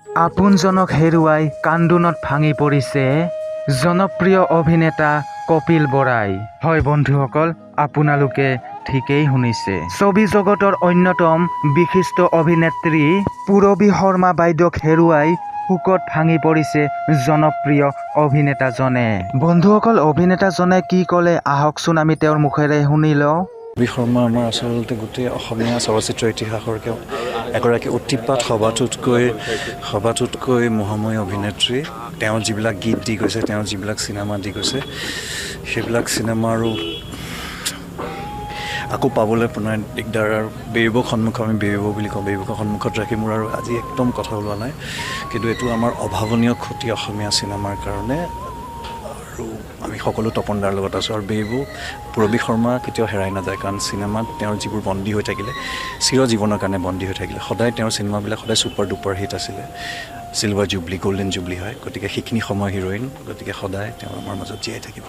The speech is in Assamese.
আপোনজনক হেৰুৱাই কান্দোনত ভাঙি পৰিছে জনপ্ৰিয় অভিনেতা কপিল বৰাই। হয় বন্ধুসকল, আপোনালোকে ঠিকেই শুনিছে। ছবি জগতৰ অন্যতম বিশিষ্ট অভিনেত্ৰী পূৰবী শৰ্মা বাইদেউক হেৰুৱাই শোকত ভাঙি পৰিছে জনপ্ৰিয় অভিনেতাজনে। বন্ধুসকল, অভিনেতাজনে কি ক'লে আহকচোন আমি তেওঁৰ মুখেৰে শুনি লওঁ। পূৰবী শৰ্মা আমাৰ আচলতে গোটেই অসমীয়া চলচ্চিত্ৰ ইতিহাসৰ এগৰাকী অতিপাত সবাতোতকৈ মহাময়ী অভিনেত্ৰী। তেওঁ যিবিলাক গীত দি গৈছে, তেওঁ যিবিলাক চিনেমা দি গৈছে, সেইবিলাক চিনেমা আৰু আকৌ পাবলৈ আপোনাৰ দিগদাৰ। আৰু বেৰিবক সন্মুখত, আমি বেৰিব বুলি কওঁ, বেৰিবকৰ সন্মুখত ৰাখি মোৰ আৰু আজি একদম কথা ওলোৱা নাই, কিন্তু এইটো আমাৰ অভাৱনীয় ক্ষতি অসমীয়া চিনেমাৰ কাৰণে। আৰু আমি সকলো তপনদাৰ লগত আছোঁ। আৰু পূৰবী শৰ্মা কেতিয়াও হেৰাই নাযায়, কাৰণ চিনেমাত তেওঁৰ যিবোৰ বন্দী হৈ থাকিলে, চিৰজীৱনৰ কাৰণে বন্দী হৈ থাকিলে, সদায় তেওঁৰ চিনেমাবিলাক সদায় ছুপাৰ ডুপাৰ হিট আছিলে। চিলভাৰ জুবলি, গল্ডেন জুবলি হয়, গতিকে সেইখিনি সময় হিৰ'ইন, গতিকে সদায় তেওঁ আমাৰ মাজত জীয়াই থাকিব।